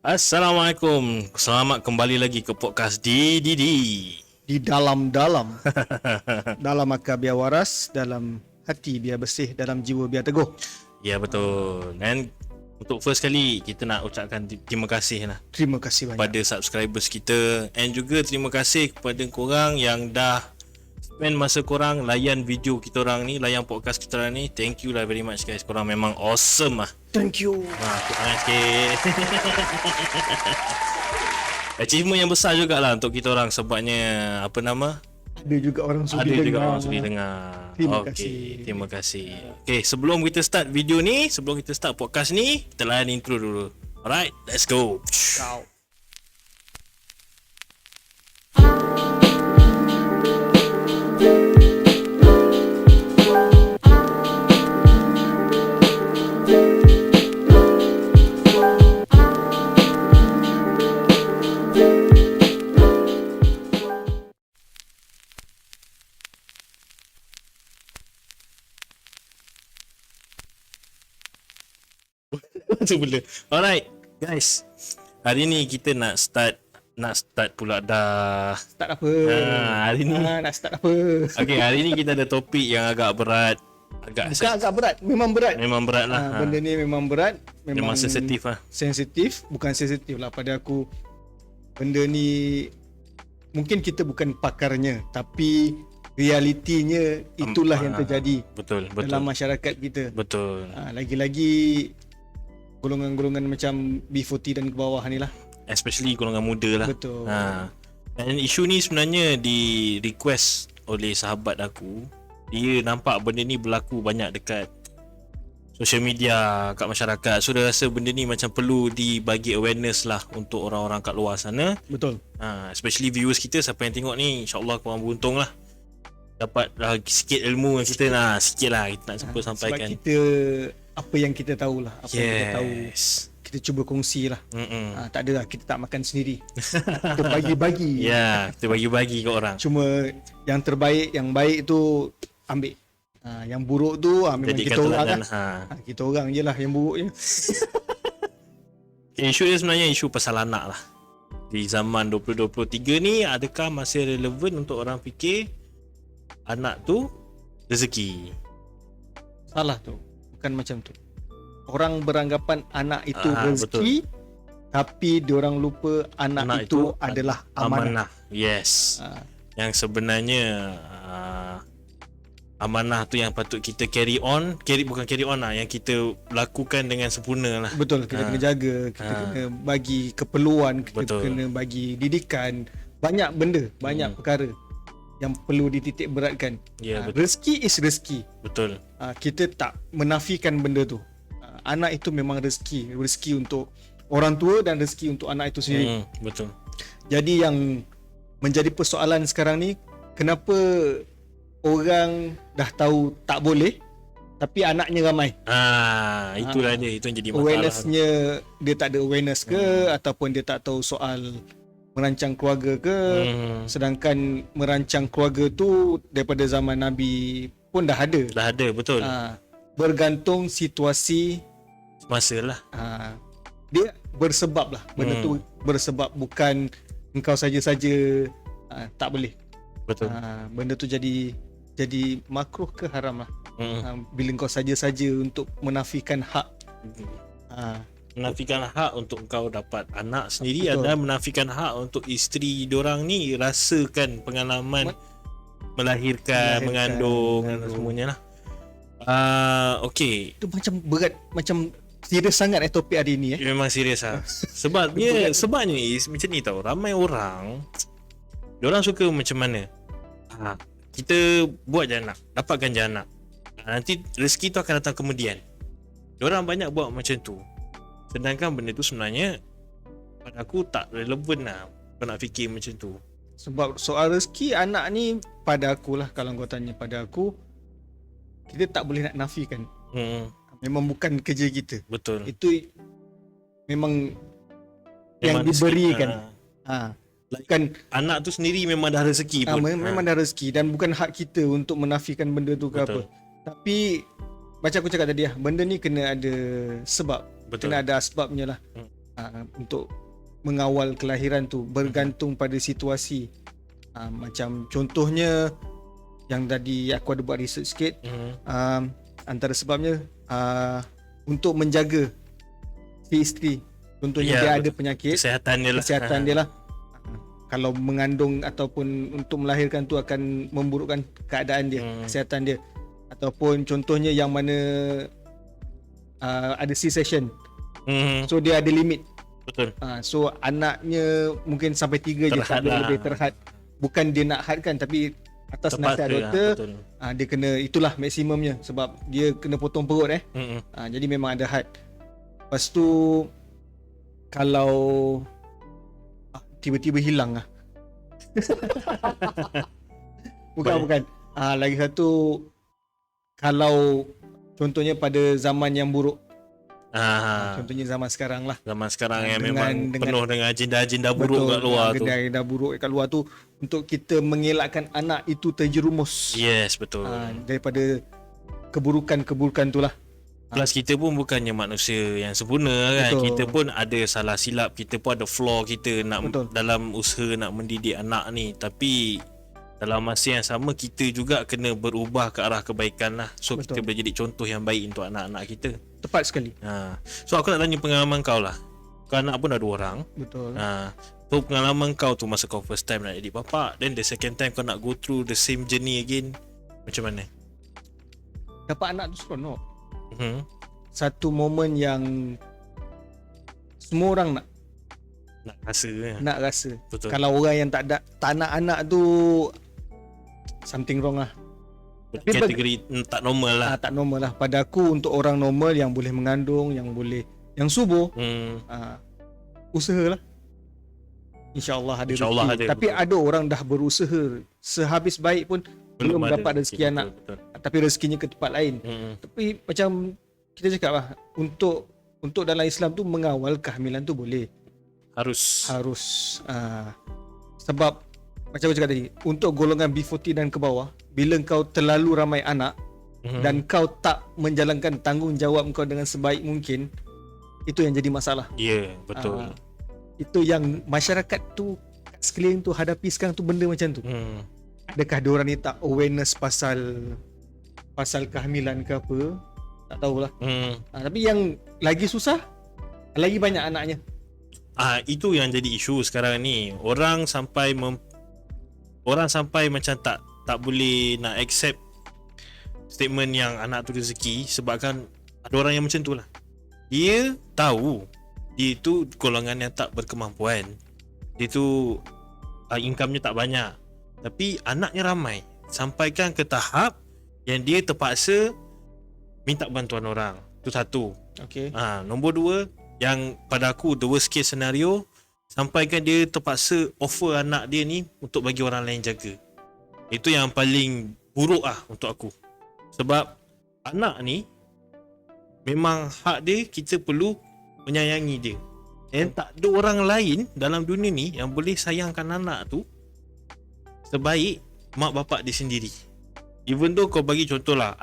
Assalamualaikum. Selamat kembali lagi ke podcast Didi. Di dalam-dalam dalam akal biar waras, dalam hati biar bersih, dalam jiwa biar teguh. Ya betul. Dan untuk first kali kita nak ucapkan terima kasih lah Terima kasih banyak kepada subscribers kita, and juga terima kasih kepada korang yang dah spend masa korang layan video kita orang ni, layan podcast kita orang ni. Thank you lah very much guys. Korang memang awesome lah. Thank you. Tepuk tangan sikit. Achievement yang besar jugalah untuk kita orang, sebabnya apa nama? Ada juga orang sudi Ada dengar. juga orang sudi dengar. Terima Okey, kasih. terima kasih. Okay, sebelum kita start video ni, sebelum kita start podcast ni, kita layan intro dulu. Alright, let's go. Kau. Tu benda. Alright, guys. Hari ni kita nak start pula dah. Start apa? Hari ni. Nak start apa? Okay, hari ni kita ada topik yang agak berat. Bukan agak berat, memang berat. Memang berat lah. Benda ni memang berat, Memang sensitif lah. Sensitif, bukan sensitif lah pada aku. Benda ni mungkin kita bukan pakarnya, tapi realitinya itulah yang terjadi Betul. dalam masyarakat kita. Betul. Lagi-lagi golongan-golongan macam B40 dan ke bawah ni lah. Especially golongan muda lah. Betul. Dan isu ni sebenarnya di request oleh sahabat aku. Dia nampak benda ni berlaku banyak dekat social media, kat masyarakat. So dia rasa benda ni macam perlu dibagi awareness lah untuk orang-orang kat luar sana. Betul. Especially viewers kita, siapa yang tengok ni, InsyaAllah korang beruntung lah, dapat sikit ilmu yang kita nak, sikit lah kita nak cuba sampaikan. Sebab kita, apa yang kita tahulah, apa yang kita tahu, kita cuba kongsi lah. Tak adalah kita tak makan sendiri. Kita bagi-bagi. Kita bagi-bagi ke orang. Cuma yang terbaik, yang baik tu ambil. Yang buruk tu memang Jadikan kita orang teladan, lah. Kita orang je lah yang buruk je. Isu dia sebenarnya isu pasal anak lah. Di zaman 2023 ni, adakah masih relevan untuk orang fikir anak tu rezeki? Salah tu. Bukan macam tu. Orang beranggapan anak itu rezeki, tapi diorang lupa anak itu adalah amanah. Yes. Yang sebenarnya amanah tu yang patut kita carry on lah, yang kita lakukan dengan sempurna lah. Betul, kita kena jaga, kita kena bagi keperluan, kita kena bagi didikan, banyak benda, banyak perkara yang perlu dititik beratkan. Rezeki is rezeki. Betul. Kita tak menafikan benda tu. Anak itu memang rezeki untuk orang tua dan rezeki untuk anak itu sendiri. Betul. Jadi yang menjadi persoalan sekarang ni, kenapa orang dah tahu tak boleh tapi anaknya ramai? Itulah dia, itu yang jadi masalah. Awarenessnya dia tak ada awareness ke, ataupun dia tak tahu soal merancang keluarga ke. Sedangkan merancang keluarga tu daripada zaman Nabi pun dah ada. Betul. Bergantung situasi masa lah. Dia bersebab lah. Benda tu bersebab, bukan engkau saja-saja tak boleh. Betul. Benda tu jadi makruh ke haram lah. Bila kau saja-saja untuk menafikan hak. Menafikan hak untuk kau dapat anak sendiri. Ada menafikan hak untuk isteri diorang ni rasakan pengalaman melahirkan, mengandung dan semuanya lah. Okay. Itu macam berat, macam serius sangat topik hari ni. Memang serius lah. Sebabnya macam ni tau, ramai orang diorang suka macam mana, kita buat je anak, dapatkan je anak, nanti rezeki tu akan datang kemudian. Diorang banyak buat macam tu. Sedangkan benda tu sebenarnya pada aku tak relevan lah kau nak fikir macam tu. Sebab soal rezeki anak ni, pada akulah, kalau kau tanya pada aku, kita tak boleh nak nafikan. Memang bukan kerja kita. Betul. Itu memang yang diberikan. Kan anak tu sendiri memang dah rezeki pun. Memang dah rezeki, dan bukan hak kita untuk menafikan benda tu ke apa. Tapi macam aku cakap tadi lah, benda ni kena ada sebab. Kena ada asbabnya lah. untuk mengawal kelahiran tu bergantung pada situasi. Macam contohnya yang tadi aku ada buat research sikit, antara sebabnya untuk menjaga si isteri, contohnya dia ada penyakit, kesihatan dia lah. Kalau mengandung ataupun untuk melahirkan tu akan memburukkan keadaan dia, kesihatan dia. Ataupun contohnya yang mana ada C-section, so dia ada limit. Betul. So anaknya mungkin sampai 3 je, tak boleh lebih terhad. Bukan dia nak hadkan, tapi atas nasihat doktor, dia kena, itulah maksimumnya, sebab dia kena potong perut jadi memang ada had. Lepas tu kalau tiba-tiba hilang bukan lagi satu, kalau contohnya pada zaman yang buruk, contohnya zaman sekarang lah, yang memang penuh dengan agenda-agenda buruk kat luar tu. Agenda buruk kat luar tu, untuk kita mengelakkan anak itu terjerumus. Yes, betul. Daripada keburukan tu lah. Plus kita pun bukannya manusia yang sempurna kan. Betul. Kita pun ada salah silap, kita pun ada flaw kita dalam usaha nak mendidik anak ni. Tapi dalam masa yang sama kita juga kena berubah ke arah kebaikan lah. So kita boleh jadi contoh yang baik untuk anak-anak kita. Tepat sekali. So aku nak tanya pengalaman kau lah. Kau anak pun ada 2 orang. Betul. So pengalaman kau tu masa kau first time nak jadi bapa, then the second time kau nak go through the same journey again, macam mana? Dapat anak tu seronok. Satu momen yang semua orang nak rasa. Betul. Kalau orang yang tak nak anak tu, something wrong lah. Kategori tak normal lah. Tak normal lah. Pada aku, untuk orang normal yang boleh mengandung, yang subur, usahalah. InsyaAllah ada rezeki. Tapi betul. Ada orang dah berusaha sehabis baik pun belum dapat rezeki anak. Betul. Tapi rezekinya ke tempat lain. Tapi macam kita cakap lah, untuk dalam Islam tu mengawal kehamilan tu boleh. Harus. Sebab macam aku cakap tadi, untuk golongan B40 dan ke bawah, bila kau terlalu ramai anak dan kau tak menjalankan tanggungjawab kau dengan sebaik mungkin, itu yang jadi masalah. Ya, betul. Itu yang masyarakat tu kat sekeliling tu hadapi sekarang tu, benda macam tu. Adakah diorang ni tak awareness pasal kehamilan ke apa, tak tahulah. Tapi yang lagi susah, lagi banyak anaknya. Itu yang jadi isu sekarang ni. Orang sampai macam tak boleh nak accept statement yang anak tu rezeki, sebabkan ada orang yang macam tu lah. Dia tahu dia tu golongan yang tak berkemampuan, dia tu income-nya tak banyak, tapi anaknya ramai, sampaikan ke tahap yang dia terpaksa minta bantuan orang. Tu satu. Nombor 2, yang pada aku the worst case scenario, sampaikan dia terpaksa offer anak dia ni untuk bagi orang lain jaga. Itu yang paling buruk untuk aku. Sebab anak ni memang hak dia, kita perlu menyayangi dia. Dan tak ada orang lain dalam dunia ni yang boleh sayangkan anak tu sebaik mak bapak dia sendiri. Even though kau bagi contoh lah,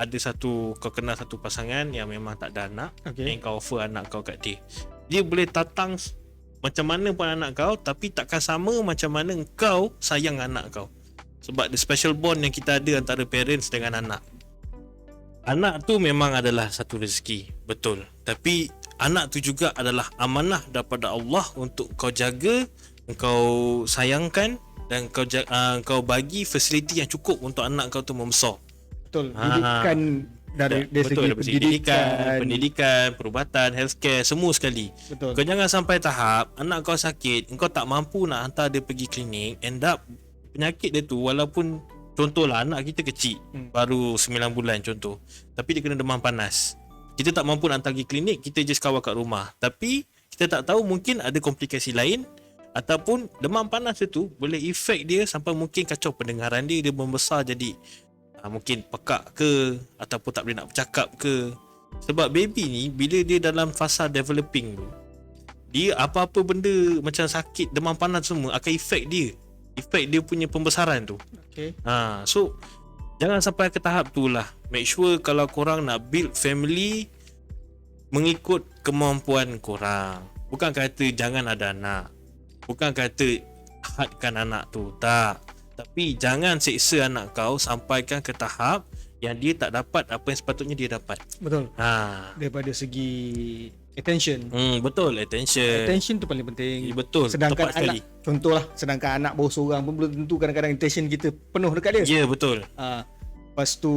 kau kenal satu pasangan yang memang tak ada anak, dan kau offer anak kau kat dia, dia boleh tatang macam mana pun anak kau, tapi takkan sama macam mana kau sayang anak kau. Sebab the special bond yang kita ada antara parents dengan anak. Anak tu memang adalah satu rezeki, betul. Tapi anak tu juga adalah amanah daripada Allah untuk kau jaga, kau sayangkan, dan kau bagi fasiliti yang cukup untuk anak kau tu membesar. Betul. Didikan dari segi pendidikan, perubatan, healthcare, semua sekali. Betul. Kau jangan sampai tahap anak kau sakit, kau tak mampu nak hantar dia pergi klinik, end up penyakit dia tu, walaupun contohlah anak kita kecil, baru 9 bulan contoh, tapi dia kena demam panas. Kita tak mampu nak hantar pergi klinik, kita just kawal kat rumah. Tapi kita tak tahu, mungkin ada komplikasi lain, ataupun demam panas itu boleh efek dia sampai mungkin kacau pendengaran dia, dia membesar jadi mungkin pekak ke, ataupun tak boleh nak bercakap ke. Sebab baby ni bila dia dalam fasa developing tu, dia apa-apa benda macam sakit, demam panas semua akan efek dia punya pembesaran tu. So jangan sampai ke tahap tu lah. Make sure kalau korang nak build family mengikut kemampuan korang. Bukan kata jangan ada anak, bukan kata hadkan anak tu, tak. Tapi jangan seksa anak kau sampaikan ke tahap yang dia tak dapat apa yang sepatutnya dia dapat. Betul. Daripada segi attention. Betul, attention. Attention tu paling penting. Betul. Sedangkan tepat sekali. Contohlah, sedangkan anak baru seorang pun belum tentu kadang-kadang attention kita penuh dekat dia. Ya, betul. Lepas tu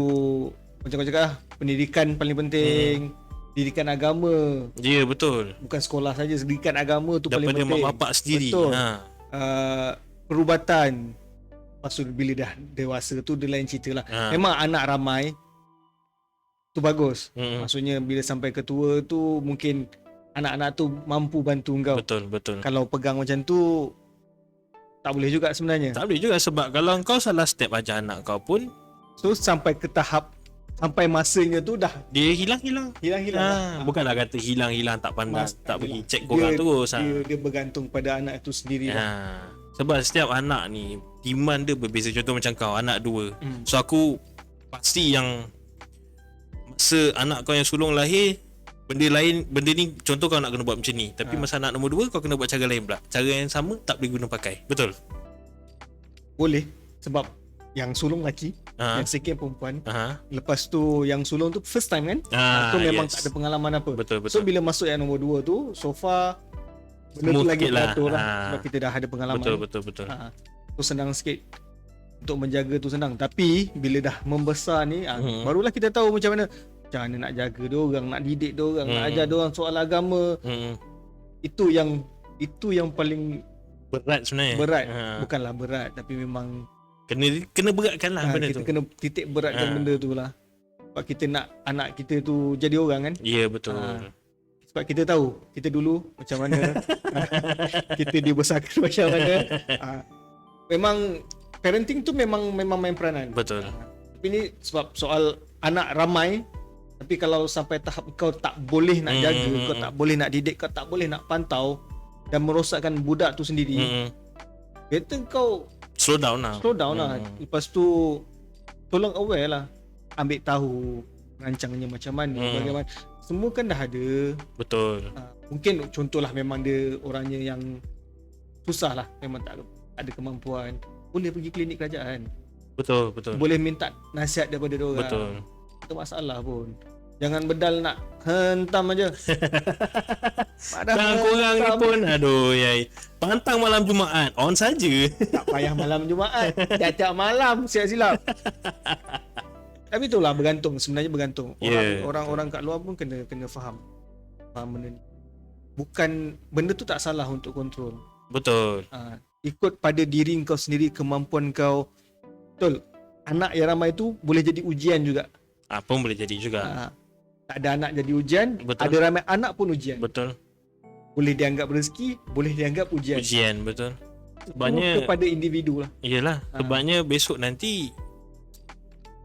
macam kau cakap lah, pendidikan paling penting. Pendidikan agama. Ya, betul. Bukan sekolah saja, pendidikan agama tu paling Daripada penting. mak bapak sendiri. Betul. Perubatan. Lepas tu bila dah dewasa tu dia lain cerita lah. Memang anak ramai tu bagus. Maksudnya bila sampai ketua tu mungkin anak-anak tu mampu bantu kau. Betul. Kalau pegang macam tu tak boleh juga sebenarnya. Tak boleh juga, sebab kalau kau salah step ajar anak kau pun, so sampai ke tahap, sampai masanya tu dah dia hilang. Bukanlah kata hilang tak pandang, tak pergi cek korang terus. Dia bergantung pada anak itu sendiri lah. Sebab setiap anak ni demand dia berbeza. Contoh macam kau, anak 2. So aku pasti yang masa anak kau yang sulung lahir, benda ni contoh kau nak kena buat macam ni, tapi masa anak nombor 2 kau kena buat cara lain pula. Cara yang sama tak boleh guna pakai. Betul? Boleh, sebab yang sulung lelaki, yang second perempuan. Lepas tu yang sulung tu first time kan. So memang tak ada pengalaman apa. Betul. So bila masuk yang nombor 2 tu, so far benda tu lagi teratur lah. Sebab kita dah ada pengalaman. Betul. So senang sikit untuk menjaga tu, senang. Tapi bila dah membesar ni, barulah kita tahu macam mana nak jaga diorang, nak didik diorang, nak ajar diorang soal agama. Itu yang paling berat sebenarnya. Berat. Bukanlah berat, tapi memang kena beratkan lah benda kita tu. kena titik beratkan benda tu lah. Sebab kita nak anak kita tu jadi orang kan. Ya, betul. Sebab kita tahu kita dulu macam mana kita dibesarkan macam mana. Memang parenting tu memang main peranan. Betul. Tapi ni sebab soal anak ramai, tapi kalau sampai tahap kau tak boleh nak jaga, kau tak boleh nak didik, kau tak boleh nak pantau dan merosakkan budak tu sendiri, better kau slow down lah. Lepas tu tolong aware lah, ambil tahu rancangannya macam mana, bagaimana. Semua kan dah ada. Betul. Mungkin contohlah memang dia orangnya yang susah lah, memang tak ada kemampuan, boleh pergi klinik kerajaan. Betul. Boleh minta nasihat daripada dia orang. Betul. Tak masalah pun. Jangan bedal nak hentam aja. Dan korang ni pun yai. Pantang malam Jumaat on saja. Tak payah malam Jumaat. Tiap-tiap malam silap-silap. Tapi itulah sebenarnya bergantung. Orang-orang kat luar pun kena faham benda ni. Bukan benda tu tak salah untuk kontrol. Betul. Ikut pada diri kau sendiri, kemampuan kau. Betul. Anak yang ramai tu boleh jadi ujian juga. Pun boleh jadi juga. Tak ada anak jadi ujian. Betul. Ada ramai anak pun ujian. Betul. Boleh dianggap rezeki, boleh dianggap ujian. Betul. Sebabnya kepada individu lah. Iyalah, sebabnya besok nanti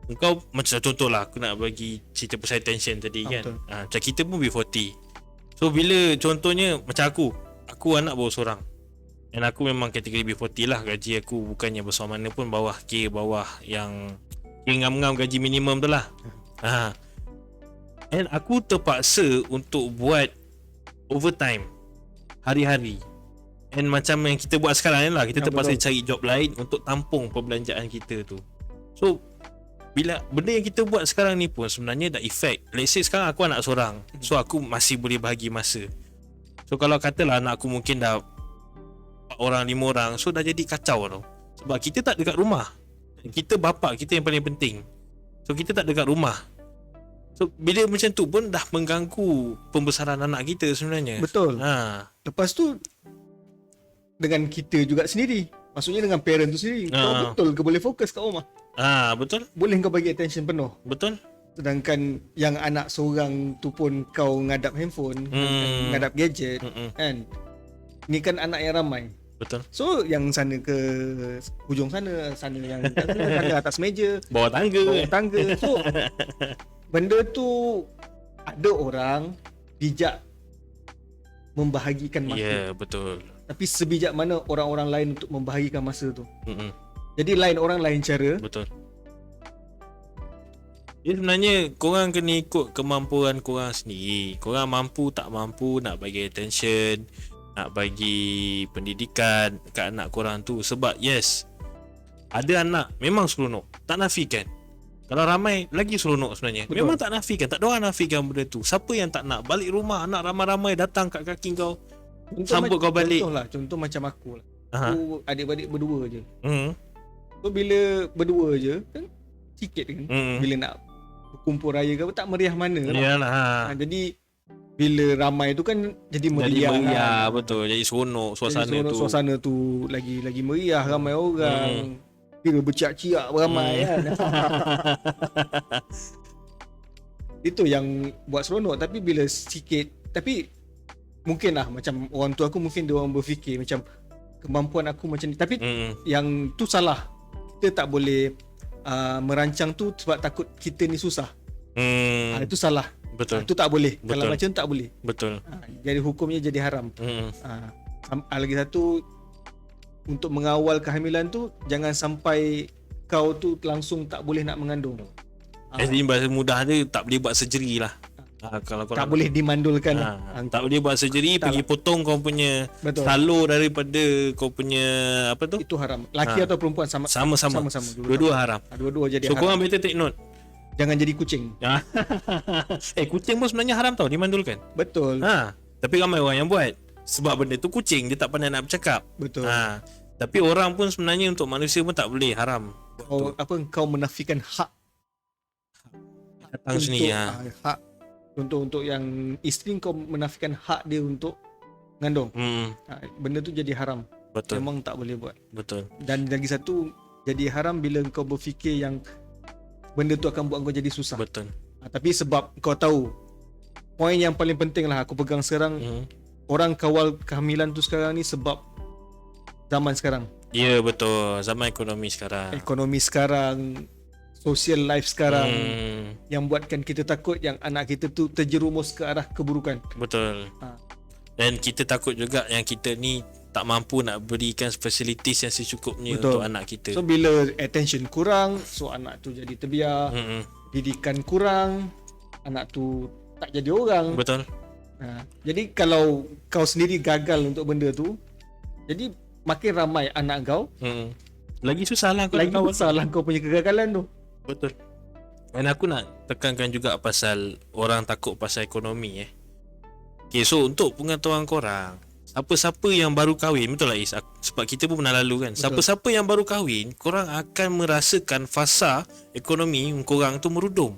engkau macam contohlah, aku nak bagi cerita pasal attention tadi kan. Macam kita pun B40. So bila contohnya macam aku anak baru seorang. Dan aku memang kategori B40 lah. Gaji aku bukannya besar mana pun, bawah yang ngam-ngam gaji minimum tu lah. And aku terpaksa untuk buat overtime hari-hari. And macam yang kita buat sekarang ni lah, kita terpaksa cari job lain untuk tampung perbelanjaan kita tu. So bila benda yang kita buat sekarang ni pun sebenarnya dah effect. Let's say sekarang aku anak seorang, so aku masih boleh bahagi masa. So kalau katalah anak aku mungkin dah 4 orang 5 orang, so dah jadi kacau tau. Sebab kita tak dekat rumah. Kita bapa kita yang paling penting. So kita tak dekat rumah. So bila macam tu pun dah mengganggu pembesaran anak kita sebenarnya. Betul. Lepas tu dengan kita juga sendiri. Maksudnya dengan parent tu sendiri. Kau betul ke boleh fokus kat rumah? Betul. Boleh kau bagi attention penuh? Betul. Sedangkan yang anak seorang tu pun kau ngadap handphone, ngadap gadget, kan? Ni kan anak yang ramai. Betul. So yang sana ke hujung sana yang sana atas meja, bawah tangga. So benda tu ada orang bijak membahagikan masa. Ya, betul. Tapi sebijak mana orang-orang lain untuk membahagikan masa tu. Jadi orang lain cara. Betul. Jadi sebenarnya korang kena ikut kemampuan korang sendiri. Korang mampu tak mampu nak bagi attention, nak bagi pendidikan kat anak korang tu. Sebab yes, ada anak memang seronok, tak nafikan. Kalau ramai lagi seronok sebenarnya. Betul. Memang tak nafikan, tak ada orang nafikan benda tu. Siapa yang tak nak balik rumah, anak ramai-ramai datang kat kaki kau, sambut kau balik. Contoh macam aku lah. Aha. Aku adik-beradik berdua je. Hmm. So bila berdua je kan sikit kan. Bila nak berkumpul raya ke apa, tak meriah mana lah. Yalah. Jadi bila ramai tu kan jadi meriah, Jadi meriah kan. betul. Jadi seronok suasana Jadi tu. suasana tu lagi meriah, ramai orang. Kira berciak-ciak ramai kan. Itu yang buat seronok. Tapi bila sikit, tapi mungkin lah macam orang tua aku, mungkin dia orang berfikir macam kemampuan aku macam ni. Tapi yang tu salah. Kita tak boleh merancang tu sebab takut kita ni susah. Itu salah. Betul. Itu tak boleh. Betul. Kalau macam tu tak boleh. Betul. Jadi hukumnya jadi haram. Lagi satu, untuk mengawal kehamilan tu jangan sampai kau tu langsung tak boleh nak mengandung. Jadi bahasa mudah dia tak boleh buat surgery lah. Kalau Tak boleh dimandulkan. tak boleh buat surgery, pergi potong kau punya Betul. salur daripada kau punya apa tu? Itu haram. Laki atau perempuan sama-sama. Dua-dua haram. Dua-dua jadi So haram. korang better take note. Jangan jadi kucing. Kucing pun sebenarnya haram tau dimandulkan. Betul. Tapi ramai orang yang buat. Sebab benda tu kucing, dia tak pandai nak bercakap. Betul. Tapi orang pun sebenarnya untuk manusia pun tak boleh, haram. Kau menafikan hak Datang sini hak untuk yang isteri, kau menafikan hak dia untuk mengandung. Benda tu jadi haram. Betul. Memang tak boleh buat. Betul. Dan lagi satu, jadi haram bila kau berfikir yang benda tu akan buat kau jadi susah. Betul. Tapi sebab kau tahu, poin yang paling penting lah aku pegang sekarang, orang kawal kehamilan tu sekarang ni sebab zaman sekarang. Ya, betul. Zaman ekonomi sekarang. Ekonomi sekarang, social life sekarang, yang buatkan kita takut yang anak kita tu terjerumus ke arah keburukan. Betul. Dan kita takut juga yang kita ni tak mampu nak berikan facilities yang secukupnya. Betul. Untuk anak kita. So bila attention kurang, so anak tu jadi terbiar. Didikan kurang, anak tu tak jadi orang. Betul. Jadi kalau kau sendiri gagal untuk benda tu, jadi makin ramai anak kau, lagi susah lah kau. Lagi susah lah kau punya kegagalan tu. Betul. Dan aku nak tekankan juga pasal orang takut pasal ekonomi. Okay, so untuk pengetahuan korang, siapa-siapa yang baru kahwin, betul lah Is, sebab kita pun pernah lalu kan. Siapa-siapa yang baru kahwin, korang akan merasakan fasa ekonomi korang tu merudum.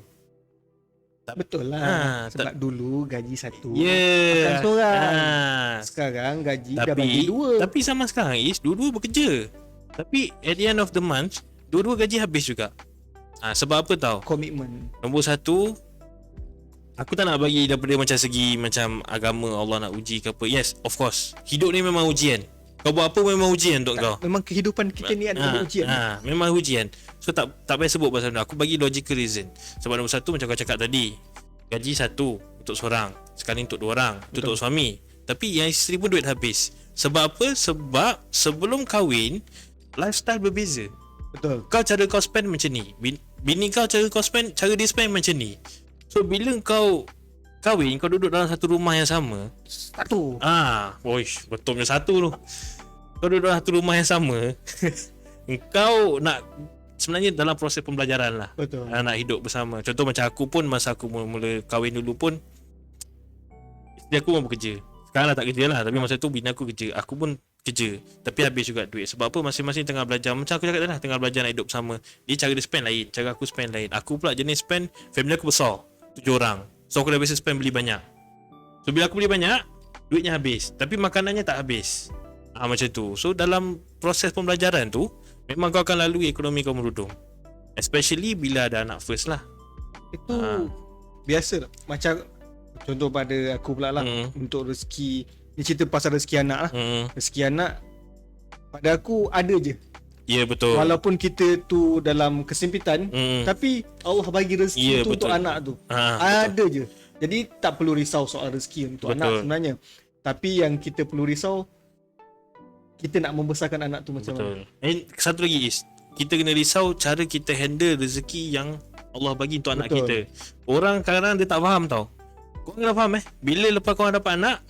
Betul lah. Sebab dulu gaji satu, makan seorang. Sekarang gaji dah bagi dua. Tapi sama sekarang Is, dua-dua bekerja. Tapi at the end of the month, dua-dua gaji habis juga. Sebab apa tau? Komitmen. Nombor satu, aku tak nak bagi daripada macam segi macam agama Allah nak uji ke apa. Yes, of course. Hidup ni memang ujian. Kau buat apa memang ujian untuk kau. Memang kehidupan kita ni adalah ujian. Memang ujian. So tak payah sebut pasal benda. Aku bagi logical reason. Sebab nombor satu macam kau cakap tadi, gaji satu untuk seorang, sekali untuk dua orang, untuk suami. Tapi yang isteri pun duit habis. Sebab apa? Sebab sebelum kahwin, lifestyle berbeza. Betul. Cara kau spend macam ni, bini kau cara dia spend macam ni. So bila kau kahwin, kau duduk dalam satu rumah yang sama. Satu. Betul macam satu tu. Kau duduk dalam satu rumah yang sama. Kau nak sebenarnya dalam proses pembelajaran lah. Betul. Nak hidup bersama. Contoh macam aku pun, masa aku mula kahwin dulu pun, isteri aku pun bekerja. Sekarang dah tak kerja lah, tapi masa tu bini aku kerja, aku pun kerja. Tapi habis juga duit. Sebab apa? Masing-masing tengah belajar. Macam aku cakap tadi lah, tengah belajar nak hidup bersama. Dia cara dia spend lain, cara aku spend lain. Aku pula jenis spend, family aku besar, 7 orang. So aku dah biasa spend beli banyak. So bila aku beli banyak, duitnya habis, tapi makanannya tak habis. Macam tu. So dalam proses pembelajaran tu, memang kau akan lalui ekonomi kau merudum. Especially bila ada anak first lah. Itu biasa lah. Macam contoh pada aku pula lah, untuk rezeki. Ni cerita pasal rezeki anak lah. Rezeki anak pada aku ada je. Ya, betul. Walaupun kita tu dalam kesempitan, tapi Allah bagi rezeki tu untuk anak tu. Ada je. Jadi tak perlu risau soal rezeki untuk anak sebenarnya. Tapi yang kita perlu risau, kita nak membesarkan anak tu macam mana. Satu lagi Is, kita kena risau cara kita handle rezeki yang Allah bagi untuk anak Betul. kita. Orang kadang dia tak faham tau. Kau kena faham bila lepas kau dapat anak,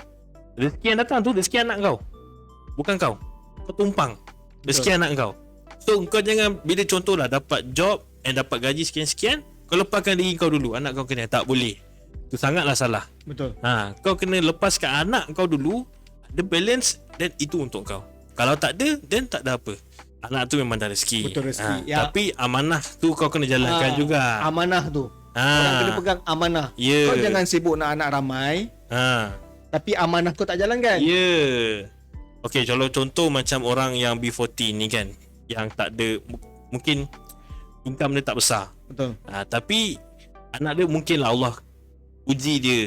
rezeki yang datang tu rezeki anak kau, bukan kau. Kau tumpang rezeki anak kau. So kau jangan, bila contohlah dapat job and dapat gaji sekian-sekian, kau lepaskan diri kau dulu, anak kau kena. Tak boleh. Itu sangatlah salah. Betul. Kau kena lepaskan anak kau dulu, ada balance, dan itu untuk kau. Kalau tak ada, then tak ada apa. Anak tu memang dah rezeki. Betul, rezeki. Tapi amanah tu kau kena jalankan juga. Amanah tu. Orang kena pegang amanah. Yeah. Kau jangan sibuk nak anak ramai, tapi amanah kau tak jalankan. Okay, kalau contoh macam orang yang B40 ni kan, yang tak ada, mungkin income dia tak besar. Betul. Tapi anak dia mungkinlah Allah uji dia.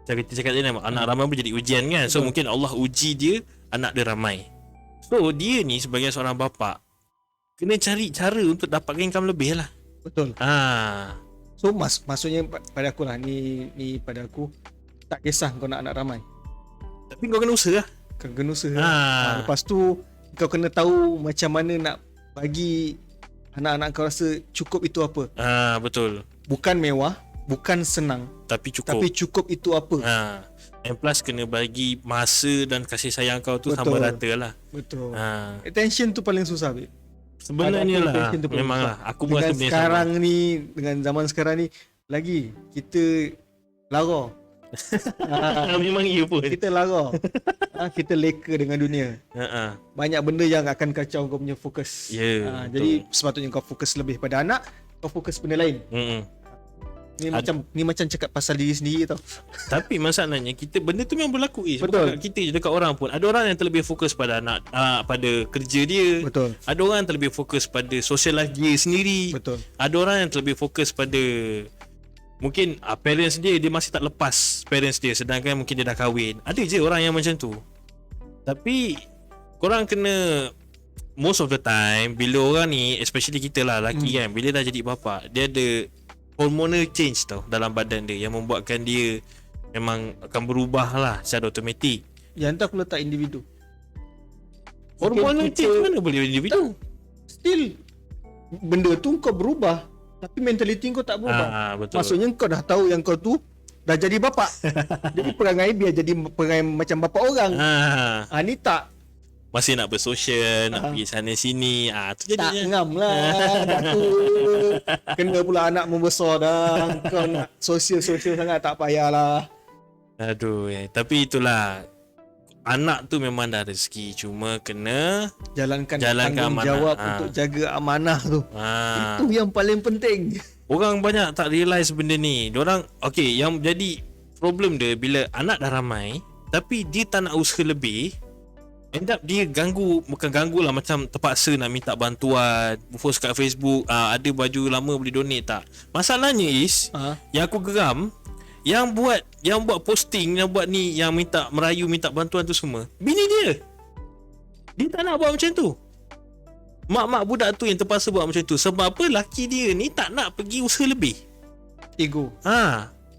Macam kita cakap tadi, anak ramai pun jadi ujian kan. So mungkin Allah uji dia, anak dia ramai. So dia ni sebagai seorang bapa kena cari cara untuk dapatkan income lebih lah. Betul. So maksudnya pada aku lah, ni pada aku, tak kisah kau nak anak ramai, tapi kau kena usaha lah. Kau kena usaha. Lepas tu kau kena tahu macam mana nak bagi anak-anak kau rasa cukup itu apa. Betul. Bukan mewah, bukan senang, tapi cukup itu apa. And plus kena bagi masa dan kasih sayang kau tu sama rata lah. Betul. Attention tu paling susah, babe. Sebenarnya lah, memang lah. Aku pun dengan rasa sekarang sama. Ni, dengan zaman sekarang ni, lagi kita lara. Memang iya pun. Kita lara. Kita leka dengan dunia. Banyak benda yang akan kacau kau punya fokus. Jadi sepatutnya kau fokus lebih pada anak, kau fokus benda lain. Ni macam cakap pasal diri sendiri tau. Tapi masalahnya kita, benda tu memang berlaku. Betul. Bukan kat kita je, dekat orang pun. Ada orang yang terlebih fokus pada anak, pada kerja dia. Betul. Ada orang yang terlebih fokus pada social life dia sendiri. Betul. Ada orang yang terlebih fokus pada mungkin parents dia masih tak lepas parents dia, sedangkan mungkin dia dah kahwin. Ada je orang yang macam tu. Tapi korang kena, most of the time bila orang ni, especially kita lah lelaki kan, bila dah jadi bapa, dia ada hormonal change tau dalam badan dia yang membuatkan dia memang akan berubah lah secara automatik. Yang tu aku letak individu. Hormonal change mana boleh individu? Still benda tu kau berubah, tapi mentaliti kau tak berubah. Betul. Maksudnya kau dah tahu yang kau tu dah jadi bapa. Jadi perangai biar jadi perangai macam bapa orang. Ni tak. Masih nak bersosial, nak pergi sana sini. Tu Tak jadinya. ngam lah. Dah tu. Kena pula anak membesar dah. Kau nak sosial sangat, tak payahlah. Aduh, tapi itulah, anak tu memang dah rezeki, cuma kena Jalankan amanah. Jawab untuk jaga amanah tu. Itu yang paling penting. Orang banyak tak realise benda ni. Diorang, okay, yang jadi problem dia bila anak dah ramai tapi dia tak nak usaha lebih, end up dia bukan ganggu lah, macam terpaksa nak minta bantuan, post kat Facebook, ada baju lama boleh donate tak. Masalahnya is, yang aku geram, yang buat posting, yang buat ni, yang merayu minta bantuan tu semua, bini dia tak nak buat macam tu. Mak-mak budak tu yang terpaksa buat macam tu. Sebab apa? Laki dia ni tak nak pergi usaha lebih. Ego.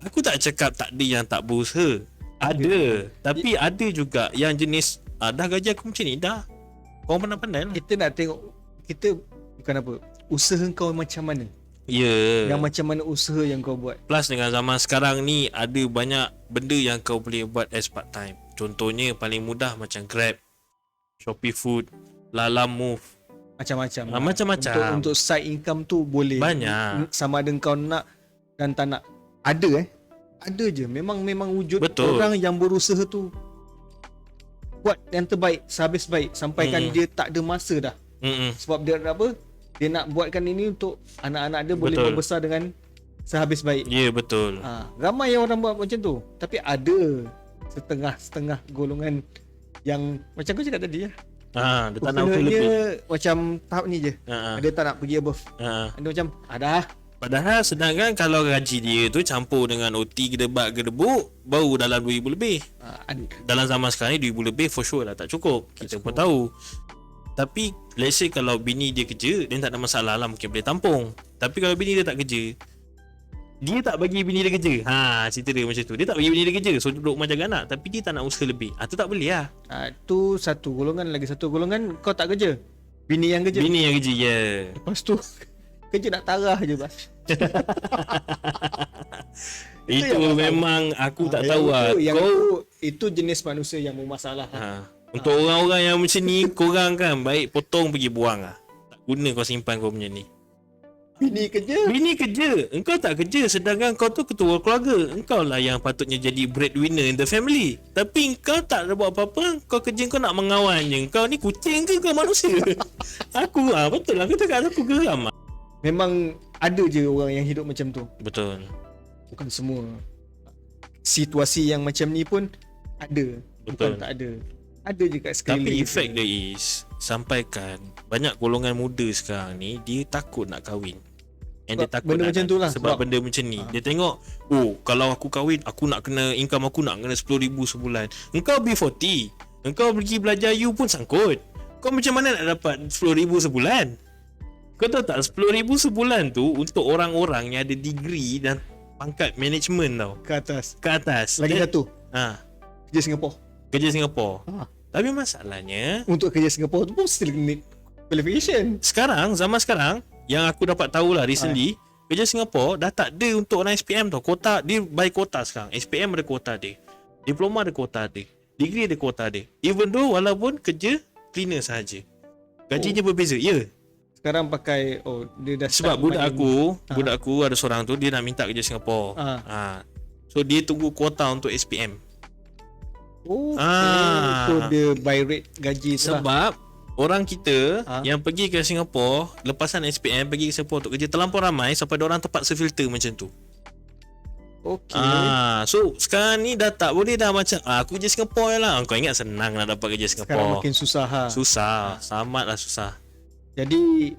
Aku tak cakap tak ada yang tak berusaha. Ada. Tapi ada juga yang jenis dah gaji aku macam ni dah. Korang pandai-pandai lah. Kita nak tengok, kita bukan apa, usaha kau macam mana. Yang macam mana usaha yang kau buat. Plus dengan zaman sekarang ni, ada banyak benda yang kau boleh buat as part time. Contohnya paling mudah macam Grab, Shopee Food, Lalamove, macam-macam. Macam-macam. Untuk side income tu boleh. Banyak. Sama ada kau nak dan tak nak. Ada je. Memang wujud. Betul. Orang yang berusaha tu buat yang terbaik, sehabis baik, sampaikan dia tak ada masa dah. Sebab dia apa? Dia nak buatkan ini untuk anak-anak dia boleh membesar dengan sehabis baik. Ya, betul. Ramai yang orang buat macam tu. Tapi ada setengah-setengah golongan yang macam aku cakap tadi ya. Dia tak nak usaha lebih. Macam tahap ni je. Dia tak nak pergi above. Dia macam Padahal sedangkan kalau gaji dia tu campur dengan OT, gedebak-gedebuk, baru dalam 2,000 lebih. Dalam zaman sekarang ni 2,000 lebih for sure lah tak cukup. Kita pun tahu. Tapi let's say kalau bini dia kerja, dia tak ada masalah lah, mungkin boleh tampung. Tapi kalau bini dia tak kerja, dia tak bagi bini dia kerja. Cerita dia macam tu. Dia tak bagi bini dia kerja, so duduk rumah jaga anak, tapi dia tak nak usaha lebih. Tu tak boleh lah. Tu satu golongan. Lagi satu golongan, kau tak kerja, bini yang kerja. Bini yang kerja, Lepas tu kerja nak tarah je bas. Itu yang masalah. memang aku tak tahu lah. Itu jenis manusia yang bermasalah. Untuk orang-orang yang macam ni, korang kan baik potong pergi buang lah. Tak guna kau simpan kau punya ni. Bini kerja. Bini kerja, engkau tak kerja, sedangkan kau tu ketua keluarga. Engkau lah yang patutnya jadi breadwinner in the family. Tapi engkau tak ada buat apa-apa. Kau kerja kau nak mengawal je. Kau ni kucing ke kau manusia? Aku betul lah, aku cakap aku geram lah. Memang ada je orang yang hidup macam tu. Betul. Bukan semua. Situasi yang macam ni pun ada. Betul. Bukan tak ada. Ada je kat sekeliling. Tapi efek dia is, sampaikan banyak golongan muda sekarang ni, dia takut nak kahwin. And dia takut benda nak macam tu lah. sebab benda macam ni. Dia tengok, oh kalau aku kahwin, aku nak kena, income aku nak kena 10,000 sebulan. Engkau B40, engkau pergi belajar you pun sangkut. Kau macam mana nak dapat 10,000 sebulan? Kau tahu tak, 10,000 sebulan tu untuk orang-orang yang ada degree dan pangkat management tau. Ke atas. Ke atas. Lagi satu. Kerja Singapura. Kerja Singapura. Tapi masalahnya, untuk kerja Singapura tu pun still need qualification. zaman sekarang yang aku dapat tahu lah recently, kerja Singapura dah tak ada untuk orang SPM tau. Kota dia by kota sekarang. SPM ada kota dia, diploma ada kota dia, degree ada kota dia. Even though walaupun kerja cleaner sahaja, gajinya berbeza. Ya. Sekarang pakai dia dah sebab budak aku ada seorang tu, dia nak minta kerja Singapura. So dia tunggu kuota untuk SPM. So dia by rate gaji tu lah. Sebab orang kita yang pergi ke Singapura lepasan SPM pergi ke Singapura untuk kerja terlampau ramai sampai orang terpaksa filter macam tu. So sekarang ni dah tak boleh dah macam aku kerja Singapura je lah. Kau ingat senang nak dapat kerja Singapura. Sekarang makin susah. Susah, sangatlah susah. Jadi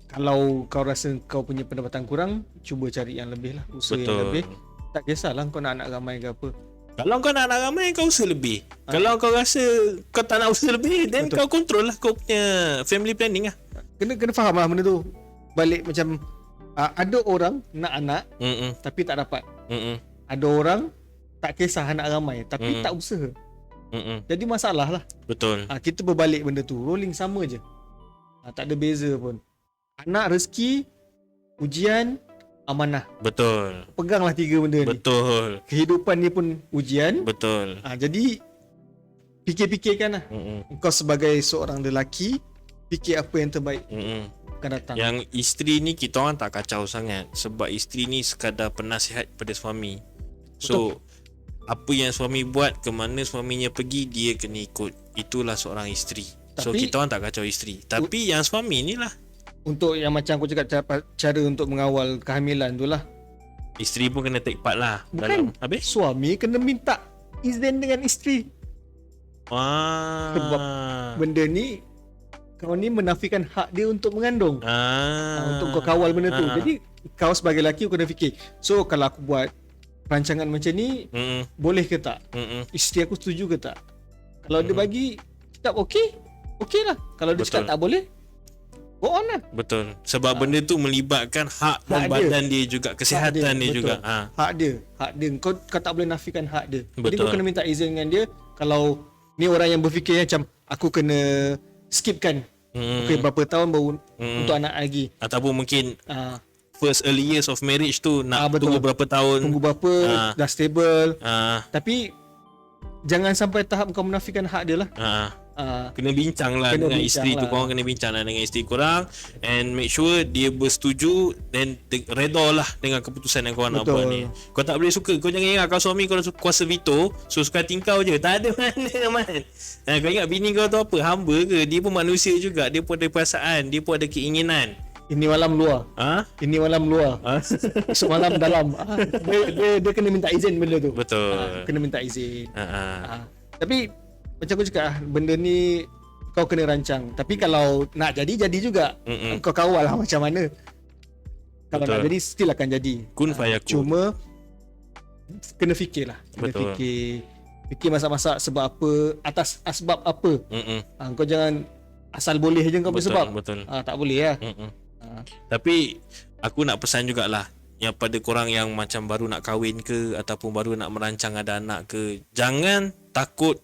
kalau kau rasa kau punya pendapatan kurang, cuba cari yang lebih lah, usaha yang lebih. Tak kisahlah kau nak anak ramai ke apa. Kalau kau nak anak ramai, kau usaha lebih. Kalau kau rasa kau tak nak usaha lebih, then kau control lah kau punya family planning lah. Kena faham lah benda tu. Balik macam ada orang nak anak tapi tak dapat. Ada orang tak kisah anak ramai tapi tak usaha. Jadi masalah lah. Betul. Kita berbalik benda tu, rolling sama je. Tak ada beza pun. Anak, rezeki, ujian, amanah. Betul. Peganglah tiga benda ni. Betul. Kehidupan ni pun ujian. Betul. Jadi fikir-fikirkan lah. Kau sebagai seorang lelaki, fikir apa yang terbaik akan datang. Yang isteri ni kita orang tak kacau sangat, sebab isteri ni sekadar penasihat pada suami. So apa yang suami buat, ke mana suaminya pergi, dia kena ikut. Itulah seorang isteri. So kita orang tak kacau isteri. Tapi yang suami ni lah, untuk yang macam aku cakap, cara untuk mengawal kehamilan tu lah, isteri pun kena take part lah. Bukan dalam, habis suami kena minta izin dengan isteri. Sebab benda ni, kau ni menafikan hak dia untuk mengandung. Untuk kau kawal benda tu. Jadi kau sebagai lelaki kau kena fikir, so kalau aku buat rancangan macam ni, boleh ke tak? Isteri aku setuju ke tak? Kalau dia bagi cakap okey lah. Kalau dia cakap tak boleh, go on lah. Betul. Sebab benda tu melibatkan hak dan badan dia juga, kesihatan dia juga. Hak dia. Kau tak boleh nafikan hak dia. Jadi kau kena minta izin dengan dia. Kalau ni orang yang berfikir macam aku kena skipkan berapa tahun baru untuk anak lagi, ataupun mungkin first early years of marriage tu nak tunggu berapa tahun, tunggu berapa dah stable. Tapi jangan sampai tahap kau menafikan hak dia lah. Kena bincang lah dengan isteri tu. Korang kena bincang lah dengan isteri korang, and make sure dia bersetuju dan redha lah dengan keputusan yang korang nak buat ni. Kau tak boleh suka. Kau jangan ingat kau suami kau kuasa veto, so suka hati kau je. Tak ada mana man. Kau ingat bini kau tu apa, hamba ke? Dia pun manusia juga. Dia pun ada perasaan, dia pun ada keinginan. Ini malam luar. Ini malam luar. Semalam dalam. Dia kena minta izin benda tu. Betul. Kena minta izin. Tapi macam aku cakap, benda ni kau kena rancang. Tapi kalau nak jadi juga. Kau kawal lah macam mana. Kalau nak jadi, still akan jadi. Kun fayakun. Cuma kena fikir lah. Kena fikir masak-masak sebab apa, atas asbab apa. Kau jangan asal boleh je kau bersebab. Betul. Tak boleh lah. Tapi aku nak pesan jugalah, yang pada korang yang macam baru nak kahwin ke, ataupun baru nak merancang ada anak ke, jangan takut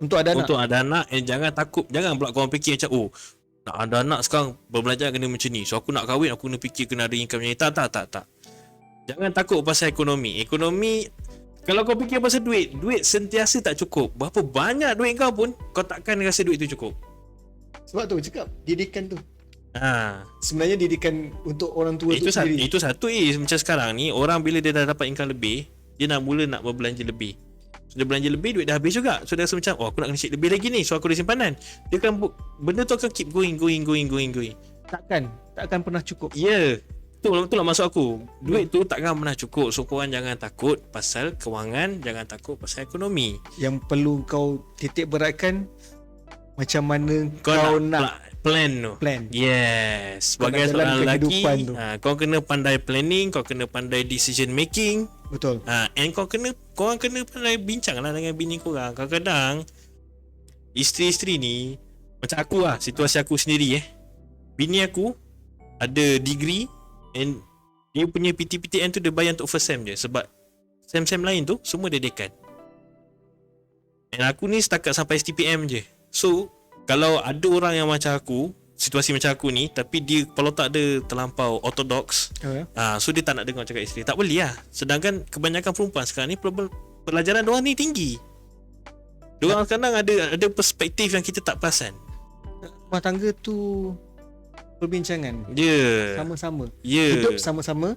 untuk ada anak. Jangan takut. Jangan pula korang fikir macam Nak ada anak sekarang berbelajar kena macam ni. So aku nak kahwin, aku kena fikir kena ada income macam ni. Tak. Jangan takut pasal ekonomi. Ekonomi, kalau kau fikir pasal duit sentiasa tak cukup. Berapa banyak duit kau pun, kau takkan rasa duit tu cukup. Sebab tu cakap didikan tu. Ha. Sebenarnya didikan untuk orang tua Itu tu sendiri. itu satu macam sekarang ni, orang bila dia dah dapat income lebih, dia nak mula nak berbelanja lebih. So dia belanja lebih, duit dah habis juga. So dia rasa macam, oh aku nak kena cek lebih lagi ni. So aku ada simpanan. Dia akan benda tu akan keep going. Takkan pernah cukup. Ya. Itulah maksud aku. Duit tu takkan pernah cukup. So korang jangan takut pasal kewangan, jangan takut pasal ekonomi. Yang perlu kau titik beratkan macam mana kau nak plan tu. plan. Yes. Kau Sebagai nak seorang jalankan lelaki, kehidupan tu. kau kena pandai planning, kau kena pandai decision making. Betul. And korang kena pandai bincang lah dengan bini korang. Kadang-kadang isteri-isteri ni, macam aku lah, situasi aku sendiri bini aku ada degree and dia punya PTPTN tu dia bayar untuk first sem je. Sebab sem-sem lain tu semua dia dekan. And aku ni setakat sampai STPM je. So kalau ada orang yang macam aku, situasi macam aku ni, tapi dia kepala otak dia terlampau ortodox, so dia tak nak dengar cakap isteri, tak boleh lah. Sedangkan kebanyakan perempuan sekarang ni pelajaran diorang ni tinggi. Diorang kadang ada perspektif yang kita tak perasan. Rumah tangga tu perbincangan. Sama-sama. Hidup sama-sama.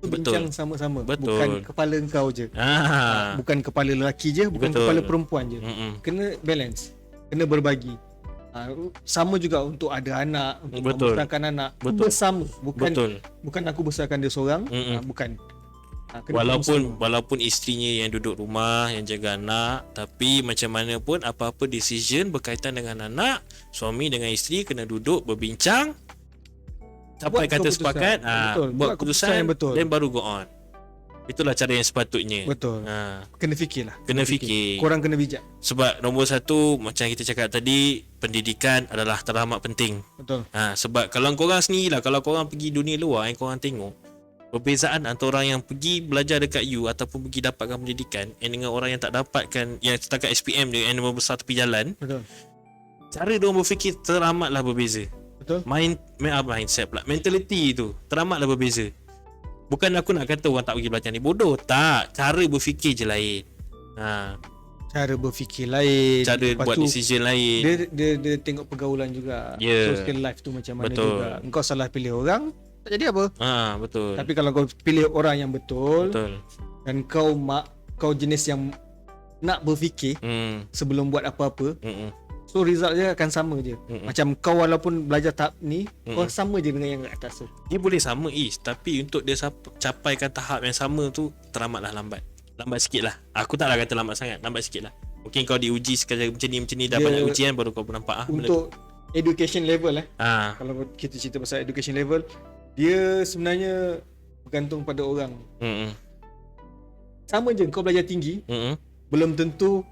Berbincang sama-sama. Bukan kepala kau je. Bukan kepala lelaki je, bukan kepala perempuan je. Kena balance. Kena berbagi. Sama juga untuk ada anak, untuk membesarkan anak. Bersama. Bukan aku besarkan dia seorang. Bukan. Walaupun isterinya yang duduk rumah, yang jaga anak, tapi macam mana pun apa-apa decision berkaitan dengan anak, suami dengan isteri kena duduk berbincang, sampai kata sepakat, buat keputusan yang betul, dan baru go on. Itulah cara yang sepatutnya. Betul. Kena fikirlah. Kena fikir. Korang kena bijak. Sebab nombor satu, macam kita cakap tadi, pendidikan adalah teramat penting. Betul. Sebab kalau korang sendirilah, kalau korang pergi dunia luar yang korang tengok, perbezaan antara orang yang pergi belajar dekat U ataupun pergi dapatkan pendidikan dengan orang yang tak dapatkan, yang setakat SPM je, yang membesar tepi jalan. Betul. Cara diorang berfikir teramatlah berbeza. Betul. Mindset pula, mentality tu teramatlah berbeza. Bukan aku nak kata orang tak pergi belajar ni bodoh. Tak, cara berfikir je lain. Cara berfikir lain. Cara buat decision lain. Dia tengok pergaulan juga. Social life tu macam mana juga. Engkau salah pilih orang, tak jadi apa. Betul. Tapi kalau kau pilih orang yang betul. Dan kau jenis yang nak berfikir sebelum buat apa-apa, so result dia akan sama je. Macam kau walaupun belajar tahap ni, kau sama je dengan yang kat atas tu. Dia boleh sama tapi untuk dia capaikan tahap yang sama tu teramatlah lambat. Lambat sikit lah. Aku taklah kata lambat sangat, lambat sikit lah. Mungkin kau diuji sekali macam ni dah banyak ujian baru kau nampak untuk education level kalau kita cerita pasal education level, dia sebenarnya bergantung pada orang. Sama je kau belajar tinggi, belum tentu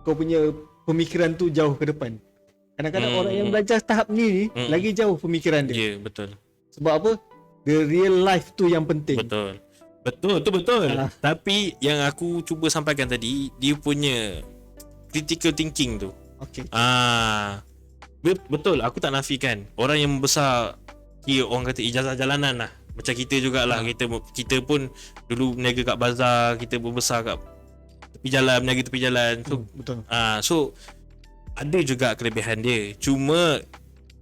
kau punya pemikiran tu jauh ke depan. Kadang-kadang orang yang belajar tahap ni lagi jauh pemikiran dia. Ya, betul. Sebab apa? The real life tu yang penting. Betul. Tapi yang aku cuba sampaikan tadi, dia punya critical thinking tu. Okay. Betul, aku tak nafikan. Orang yang membesar, orang kata ijazah jalanan lah. Macam kita jugalah. Kita pun dulu berniaga kat bazar, kita berbesar kat berniaga tepi jalan. So, betul. So ada juga kelebihan dia. Cuma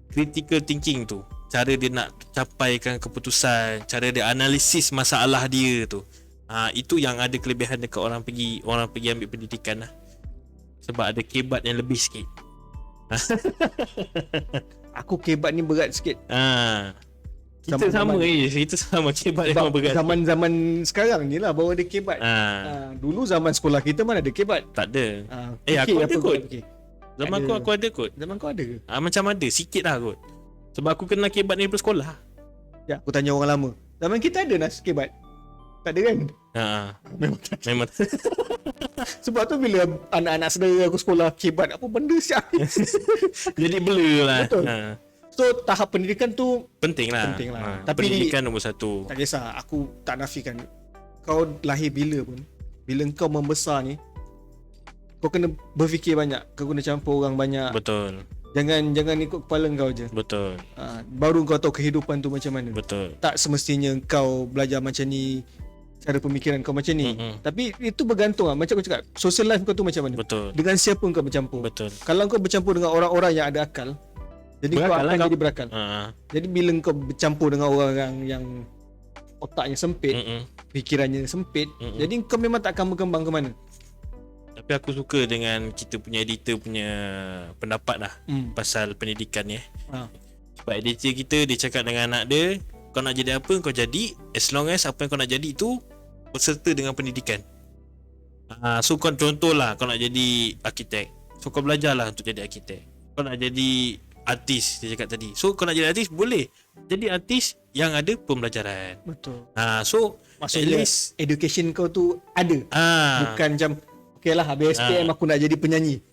critical thinking tu, cara dia nak capaikan keputusan, cara dia analisis masalah dia tu, itu yang ada kelebihan dekat orang pergi ambil pendidikan lah. Sebab ada kebat yang lebih sikit. Aku kebat ni berat sikit. Kita sama kebat yang berat. Zaman sekarang ni lah baru ada kebat. Dulu zaman sekolah kita mana ada kebat? Tak ada. Aku ada kot. Zaman aku ada kot. Zaman kau ada ke? Macam ada sikit lah kot. Sebab aku kena kebat ni daripada sekolah. Ya, aku tanya orang lama. Zaman kita ada nas kebat? Tak ada kan? Memang. Sebab tu bila anak-anak saudara aku sekolah kebat, apa benda siap. Jadi blur lah. Betul. So tahap pendidikan tu penting lah. Tapi pendidikan nombor satu. Tak kisah, aku tak nafikan. Kau lahir bila pun, bila kau membesar ni, kau kena berfikir banyak, kau kena campur orang banyak. Betul. Jangan ikut kepala kau je. Betul. Baru kau tahu kehidupan tu macam mana. Betul. Tak semestinya kau belajar macam ni, cara pemikiran kau macam ni. Tapi itu bergantung macam aku cakap, social life kau tu macam mana. Betul. Dengan siapa kau bercampur. Betul. Kalau kau bercampur dengan orang-orang yang ada akal, jadi Berakal kau akan lah jadi berakal. Jadi bila kau bercampur dengan orang yang otaknya sempit, fikirannya sempit, jadi kau memang tak akan berkembang ke mana. Tapi aku suka dengan kita punya editor punya pendapat lah pasal pendidikan ni. Sebab editor kita, dia cakap dengan anak dia, kau nak jadi apa kau jadi, as long as apa yang kau nak jadi tu berserta dengan pendidikan. So kau contohlah, kau nak jadi arkitek, so kau belajarlah untuk jadi arkitek. Kau nak jadi artis, dia cakap tadi, so kau nak jadi artis, boleh jadi artis yang ada pembelajaran. Betul. So maksudnya at least education kau tu ada. Bukan macam okay lah, habis SPM aku nak jadi penyanyi.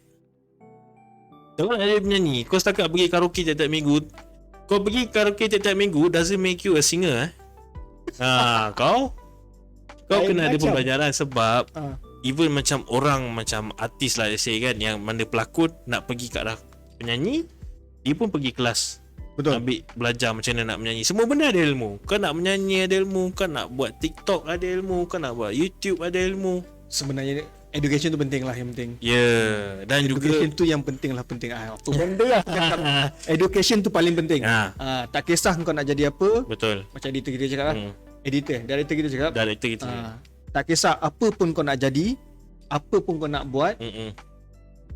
Kau nak jadi penyanyi, kau setakat pergi karaoke tiap-tiap minggu. Kau pergi karaoke tiap-tiap minggu doesn't make you a singer. Kau kena ada pembelajaran. Sebab even macam orang macam artis lah, let's say kan, yang mana pelakon nak pergi kat arah penyanyi, dia pun pergi kelas. Betul. Ambil belajar macam mana nak menyanyi. Semua benda ada ilmu. Kau nak menyanyi ada ilmu, kau nak buat TikTok ada ilmu, kau nak buat YouTube ada ilmu. Sebenarnya education tu penting lah, yang penting. Dan education juga tu yang penting lah, penting. Apa benda lah. Education tu paling penting. Tak kisah kau nak jadi apa. Betul. Macam editor kita cakap lah. Director kita cakap. Director kita. Tak kisah apa pun kau nak jadi, apa pun kau nak buat,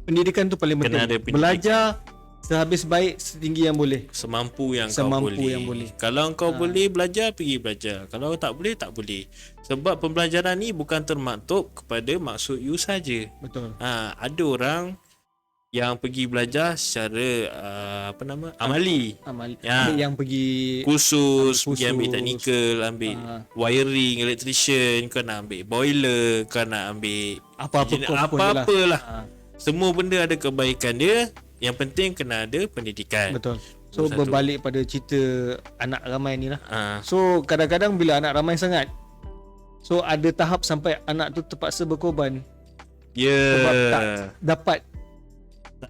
pendidikan tu paling penting. Belajar sehabis baik, setinggi yang boleh, semampu yang kau boleh. Kalau kau boleh belajar, pergi belajar. Kalau tak boleh, tak boleh. Sebab pembelajaran ni bukan termaktub kepada maksud you saja. Betul. Ada orang yang pergi belajar secara amali. Yang pergi kursus, pergi ambil technical, ambil wiring, electrician, kau nak ambil boiler, kau nak ambil apa-apa lah. Semua benda ada kebaikan dia. Yang penting kena ada pendidikan. Betul. So berbalik pada cerita anak ramai ni lah. So kadang-kadang bila anak ramai sangat, so ada tahap sampai anak tu terpaksa berkorban. Sebab tak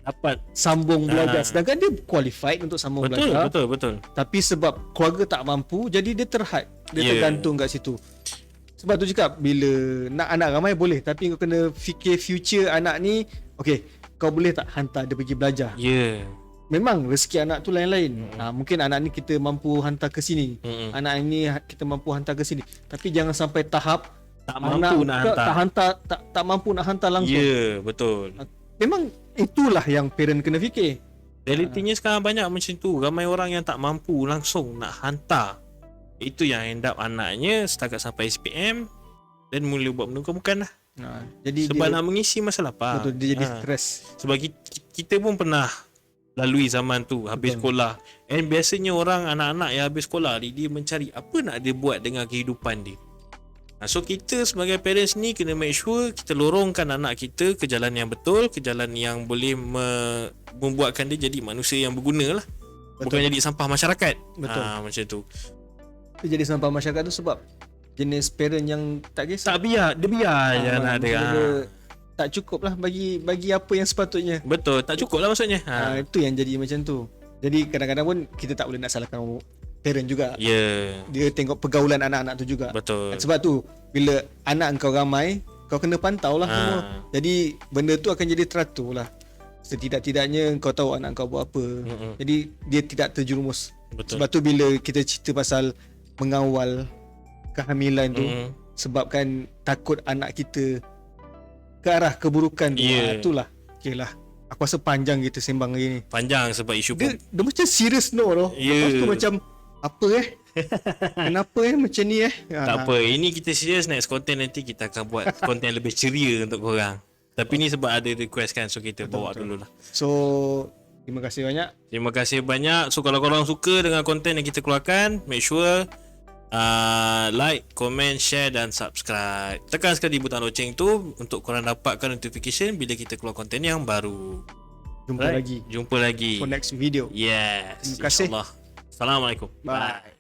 dapat sambung belajar. Sedangkan dia qualified untuk sambung belajar. Betul. Tapi sebab keluarga tak mampu, jadi dia terhad. Dia tergantung kat situ. Sebab tu cakap, bila nak anak ramai boleh, tapi kau kena fikir future anak ni. Okay, kau boleh tak hantar dia pergi belajar? Memang rezeki anak tu lain-lain. Mungkin anak ni kita mampu hantar ke sini. Anak ini kita mampu hantar ke sini. Tapi jangan sampai tahap tak mampu nak hantar. Tak mampu nak hantar langsung. Betul. Memang itulah yang parent kena fikir. Realitinya sekarang banyak macam tu. Ramai orang yang tak mampu langsung nak hantar. Itu yang end up anaknya setakat sampai SPM dan mula buat benda bukan lah. Jadi sebab dia, nak mengisi masa lapang. Betul, dia jadi stres. Sebab kita pun pernah lalui zaman tu, habis sekolah. And biasanya orang, anak-anak yang habis sekolah dia mencari apa nak dia buat dengan kehidupan dia. So kita sebagai parents ni kena make sure kita lorongkan anak kita ke jalan yang betul, ke jalan yang boleh membuatkan dia jadi manusia yang berguna lah. Bukan jadi sampah masyarakat. Betul. Macam tu. Dia jadi sampah masyarakat tu sebab jenis parent yang tak kisah. Dia biar je anak dia. Tak cukup lah bagi apa yang sepatutnya. Betul, tak cukup lah maksudnya. Itu yang jadi macam tu. Jadi kadang-kadang pun kita tak boleh nak salahkan parent juga. Dia tengok pergaulan anak-anak tu juga. Betul. Sebab tu bila anak kau ramai, kau kena pantau lah semua. Jadi benda tu akan jadi teratur lah. Setidak-tidaknya kau tahu anak kau buat apa. Jadi dia tidak terjerumus. Betul. Sebab tu bila kita cerita pasal mengawal kehamilan tu, sebabkan takut anak kita ke arah keburukan tu. Itulah. Okay lah, aku rasa panjang kita sembang hari ni. Panjang sebab isu dia macam serius loh. Lepas tu macam apa kenapa macam ni Tak apa, ini kita serius. Next content nanti kita akan buat konten lebih ceria untuk korang. Tapi ni sebab ada request kan, so kita bawa dulu lah. So terima kasih banyak. So kalau korang suka dengan konten yang kita keluarkan, make sure like, comment, share dan subscribe. Tekan sekali butang loceng tu untuk korang dapatkan notification bila kita keluar konten yang baru. Jumpa lagi for next video. Yes. Terima kasih. InsyaAllah. Assalamualaikum. Bye.